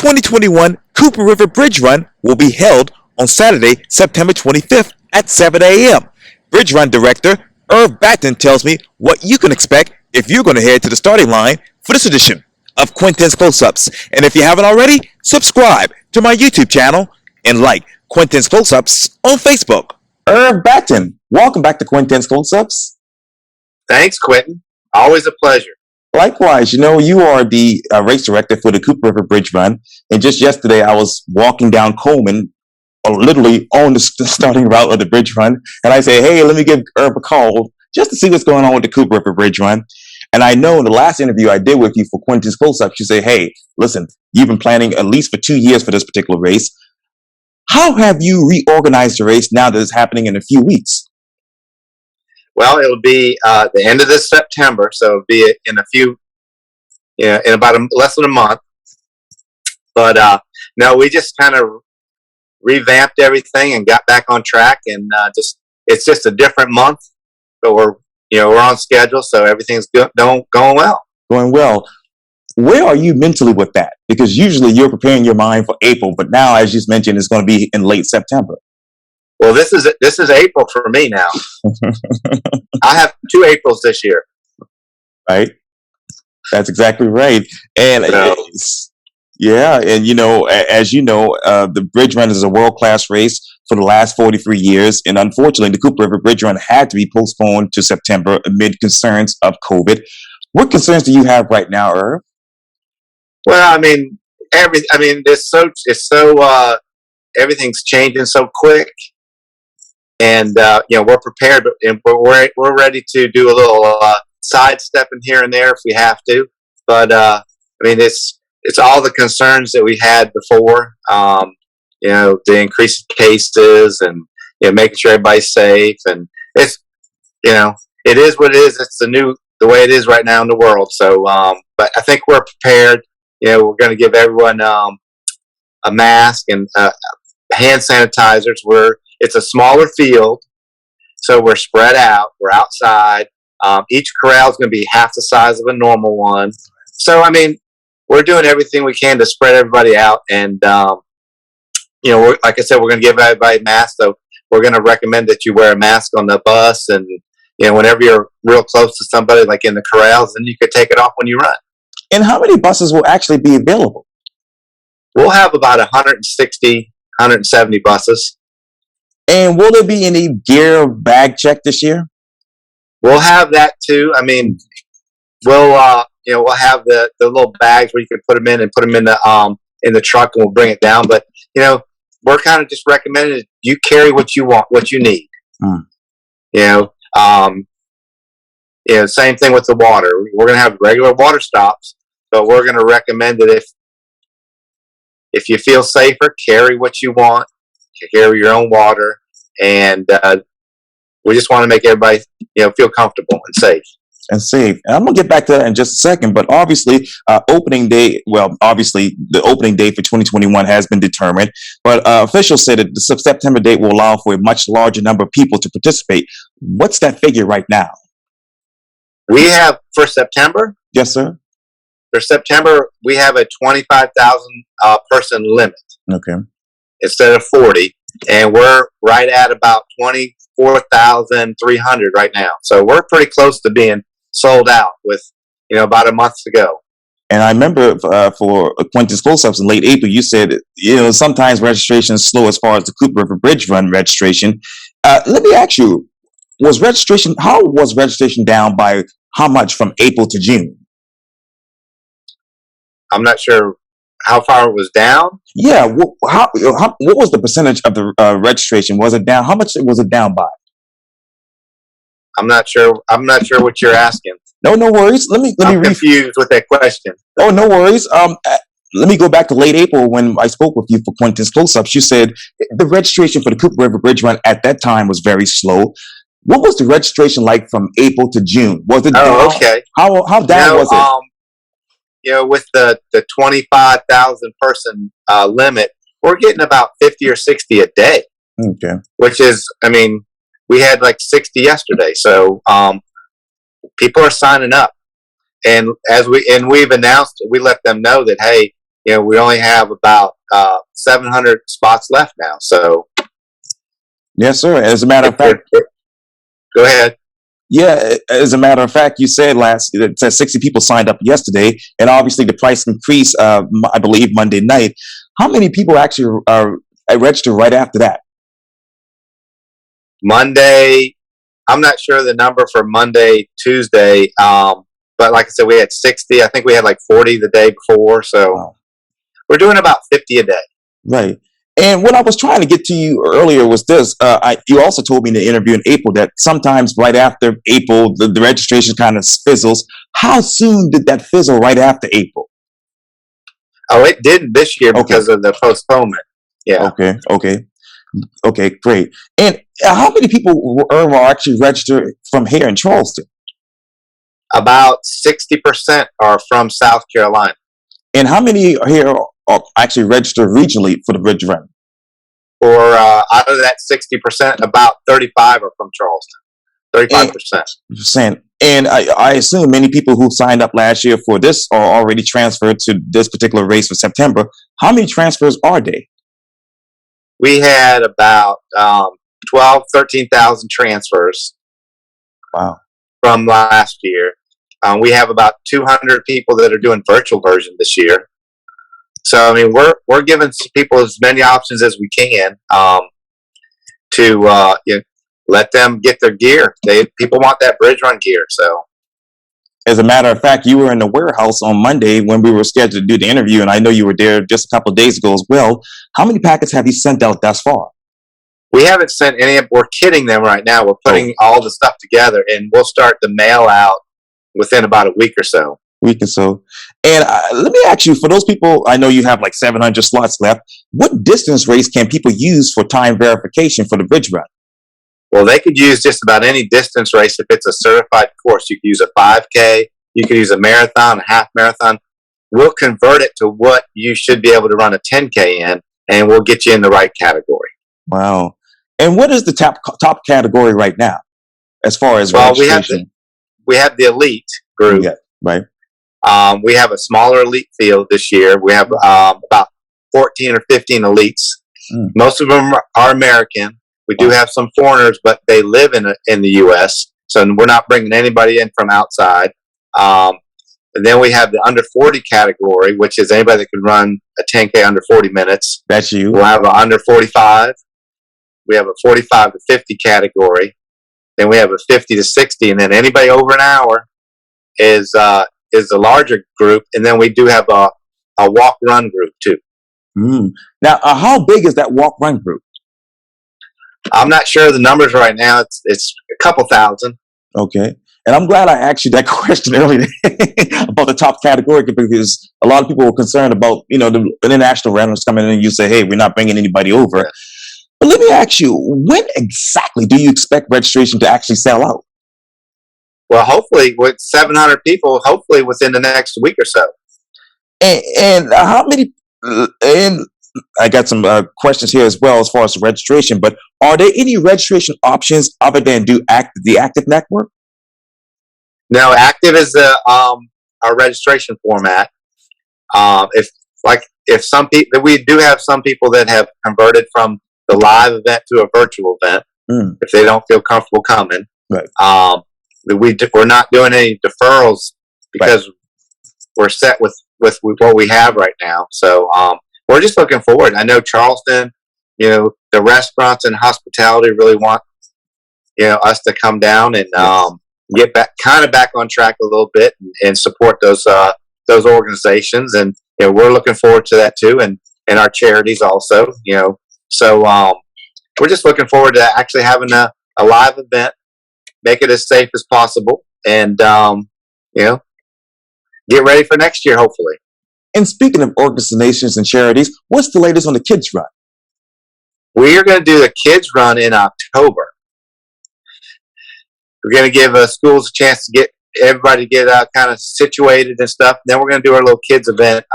2021 Cooper River Bridge Run will be held on Saturday, September 25th at 7 a.m. Bridge Run Director Irv Batten tells me what you can expect if you're going to head to the starting line for this edition of Quintin's Close-Ups. And if you haven't already, subscribe to my YouTube channel and like Quintin's Close-Ups on Facebook. Irv Batten, welcome back to Quintin's Close-Ups. Thanks, Quintin. Always a pleasure. Likewise, you are the race director for the Cooper River Bridge Run. And just yesterday, I was walking down Coleman, literally on the starting route of the Bridge Run. And I say, hey, let me give Irv a call just to see what's going on with the Cooper River Bridge Run. And I know in the last interview I did with you for Quintin's Close-Ups, you say, hey, listen, you've been planning at least for 2 years for this particular race. How have you reorganized the race now that it's happening in a few weeks? Well, it'll be the end of this September, so it'll be in in about less than a month. But no, we just kind of revamped everything and got back on track, and it's just a different month, but we're on schedule, so everything's going well. Going well. Where are you mentally with that? Because usually you're preparing your mind for April, but now, as you just mentioned, it's going to be in late September. Well, this is April for me now. I have 2 Aprils this year. Right. That's exactly right. And yeah, and as you know, the Bridge Run is a world-class race for the last 43 years, and unfortunately, the Cooper River Bridge Run had to be postponed to September amid concerns of COVID. What concerns do you have right now, Irv? Well, it's so everything's changing so quick. And we're prepared, and we're ready to do a little sidestepping here and there if we have to. But it's all the concerns that we had before. The increased cases and making sure everybody's safe, and it is what it is. It's the way it is right now in the world. So, but I think we're prepared. We're going to give everyone a mask and hand sanitizers. It's a smaller field, so we're spread out. We're outside. Each corral is going to be half the size of a normal one. So, we're doing everything we can to spread everybody out. And, like I said, we're going to give everybody masks. So we're going to recommend that you wear a mask on the bus. And, whenever you're real close to somebody, like in the corrals, then you could take it off when you run. And how many buses will actually be available? We'll have about 160, 170 buses. And will there be any gear bag check this year? We'll have that too. We'll have the little bags where you can put them in in the truck, and we'll bring it down. But we're kind of just recommending that you carry what you want, what you need. Same thing with the water. We're going to have regular water stops, but we're going to recommend that if you feel safer, carry what you want. Carry your own water, and we just want to make everybody feel comfortable and safe. And I'm going to get back to that in just a second, but obviously the opening day for 2021 has been determined, but officials said that the September date will allow for a much larger number of people to participate. What's that figure right now? We have, for September? Yes, sir. For September, we have a 25,000 person limit. Okay. Instead of 40, and we're right at about 24,300 right now. So we're pretty close to being sold out with, about a month to go. And I remember for Quintin's Close-Ups in late April, you said, sometimes registration is slow as far as the Cooper River Bridge Run registration. Let me ask you, how was registration down by how much from April to June? I'm not sure how far it was down. Yeah. What was the percentage of the registration? Was it down? How much was it down by? I'm not sure what you're asking. No worries. I'm confused with that question. Oh, no worries. Let me go back to late April when I spoke with you for Quintin's Close-Ups. You said the registration for the Cooper River Bridge Run at that time was very slow. What was the registration like from April to June? Was it down? Okay. How down was it? With the 25,000 person limit, we're getting about 50 or 60 a day. Okay. Which is, we had like 60 yesterday. So people are signing up. And we've announced, we let them know that, hey, we only have about 700 spots left now. So Yes, sir. As a matter of fact, go ahead. yeah, as a matter of fact, you said it said 60 people signed up yesterday, and obviously the price increased, I believe, Monday night. How many people actually are registered right after that? Monday, I'm not sure the number for Monday, Tuesday, but like I said, we had 60. I think we had like 40 the day before. So Wow. we're doing about 50 a day. Right. And what I was trying to get to you earlier was this. You also told me in the interview in April that sometimes right after April, the registration kind of fizzles. How soon did that fizzle right after April? Oh, it didn't this year Okay. because of the postponement. Yeah. Okay, great. And how many people are actually registered from here in Charleston? About 60% are from South Carolina. And how many here are actually registered regionally for the bridge run? Or out of that 60%, about 35 are from Charleston. 35%. And I assume many people who signed up last year for this are already transferred to this particular race for September. How many transfers are they? We had about 13,000 transfers. Wow. From last year. We have about 200 people that are doing virtual version this year. So I mean, we're giving people as many options as we can to let them get their gear. People want that bridge run gear. So, as a matter of fact, you were in the warehouse on Monday when we were scheduled to do the interview, and I know you were there just a couple of days ago as well. How many packets have you sent out thus far? We haven't sent any. We're kitting them right now. We're putting all the stuff together, and we'll start the mail out within about a week or so. And let me ask you, for those people, I know you have like 700 slots left. What distance race can people use for time verification for the bridge run? Well, they could use just about any distance race if it's a certified course. You could use a 5K. You could use a marathon, a half marathon. We'll convert it to what you should be able to run a 10K in, and we'll get you in the right category. Wow. And what is the top category right now as far as registration? We have the elite group. Yeah, right. We have a smaller elite field this year. We have about 14 or 15 elites. Most of them are American. We do have some foreigners, but they live in the U.S., so we're not bringing anybody in from outside. And then we have the under 40 category, which is anybody that can run a 10K under 40 minutes. That's you. We'll have an under 45. We have a 45 to 50 category. Then we have a 50 to 60, and then anybody over an hour is the larger group. And then we do have a walk-run group too. Now, how big is that walk-run group? I'm not sure the numbers right now. It's a couple thousand. Okay. And I'm glad I asked you that question earlier about the top category, because a lot of people were concerned about, the international runners coming in and you say, hey, we're not bringing anybody over. Yeah. But let me ask you, when exactly do you expect registration to actually sell out? Well, hopefully with 700 people, hopefully within the next week or so. And how many, and I got some questions here as well as far as the registration, but are there any registration options other than the active network? No, active is our registration format. If some people, we do have some people that have converted from the live event to a virtual event if they don't feel comfortable coming. Right. We're not doing any deferrals because we're set with what we have right now. So we're just looking forward. I know Charleston, the restaurants and hospitality really want us to come down and get back on track a little bit and support those organizations, and we're looking forward to that too, and our charities also. So we're just looking forward to actually having a live event, make it as safe as possible, and get ready for next year, hopefully. And speaking of organizations and charities, what's the latest on the kids run? We're going to do the kids run in October. We're going to give schools a chance to get everybody get kind of situated and stuff. Then we're going to do our little kids event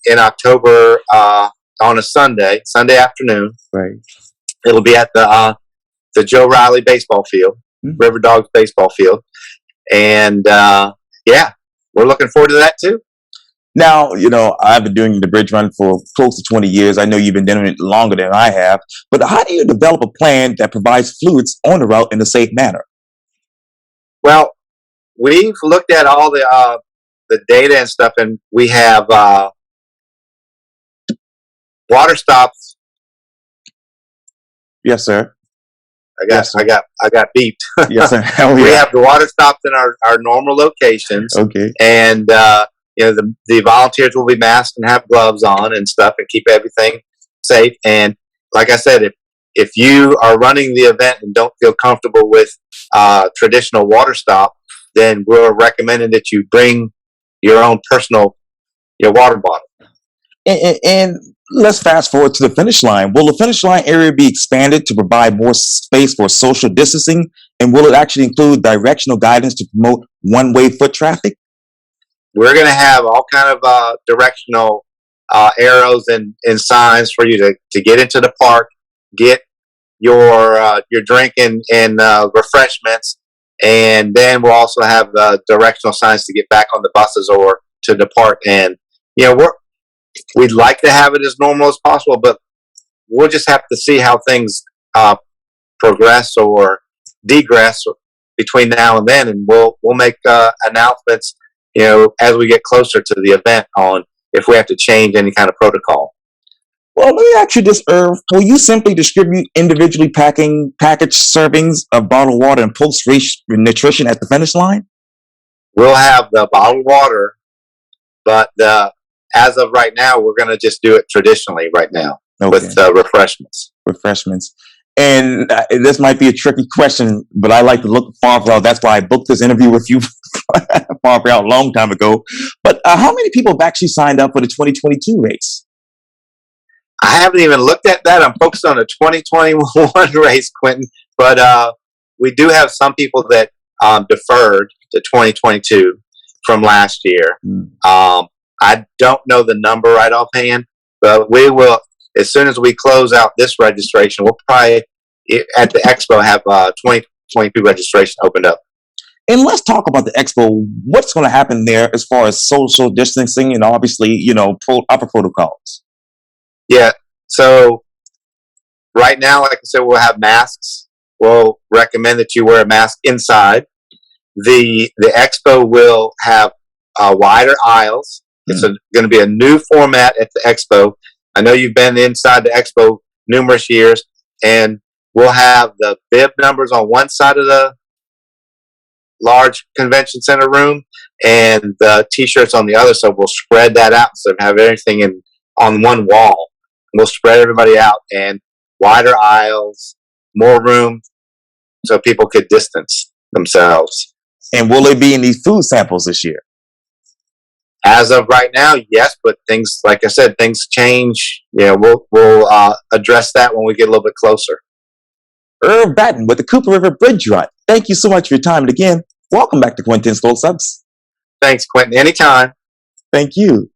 in October on a Sunday afternoon. Right. It'll be at the Joe Riley baseball field, River Dogs baseball field, and we're looking forward to that too. Now, I've been doing the bridge run for close to 20 years. I know you've been doing it longer than I have. But how do you develop a plan that provides fluids on the route in a safe manner? Well, we've looked at all the data and stuff, and we have water stops. Yes, sir. I got Yes, sir. I got beeped. Yes, sir. Oh, We yeah. have the water stops in our normal locations, Okay. and the volunteers will be masked and have gloves on and stuff, and keep everything safe. And like I said, if you are running the event and don't feel comfortable with traditional water stop, then we're recommending that you bring your own personal water bottle. And let's fast forward to the finish line. Will the finish line area be expanded to provide more space for social distancing? And will it actually include directional guidance to promote one-way foot traffic? We're going to have all kind of directional arrows and signs for you to get into the park, get your drink and refreshments, and then we'll also have directional signs to get back on the buses or to depart. And we'd like to have it as normal as possible, but we'll just have to see how things progress or degress between now and then, and we'll make announcements, as we get closer to the event on if we have to change any kind of protocol. Well, let me ask you this, Irv. Will you simply distribute individually packaged servings of bottled water and post-race nutrition at the finish line? We'll have the bottled water, but as of right now, we're going to just do it traditionally right now. Okay. With refreshments. Refreshments. And this might be a tricky question, but I like to look far out. That's why I booked this interview with you far out a long time ago. But how many people have actually signed up for the 2022 race? I haven't even looked at that. I'm focused on the 2021 race, Quintin. But we do have some people that deferred to 2022 from last year. I don't know the number right offhand, but we will, as soon as we close out this registration, we'll probably at the Expo have 2022 registration opened up. And let's talk about the Expo. What's going to happen there as far as social distancing and obviously, upper protocols? Yeah. So right now, like I said, we'll have masks. We'll recommend that you wear a mask inside. The Expo will have wider aisles. It's going to be a new format at the Expo. I know you've been inside the Expo numerous years, and we'll have the bib numbers on one side of the large convention center room and the T-shirts on the other. So we'll spread that out so we have everything on one wall. We'll spread everybody out, and wider aisles, more room, so people could distance themselves. And will they be in these food samples this year? As of right now, yes, but things, like I said, things change. We'll address that when we get a little bit closer. Irv Batten with the Cooper River Bridge Run. Thank you so much for your time. And again, welcome back to Quintin's Close Ups. Thanks, Quintin. Anytime. Thank you.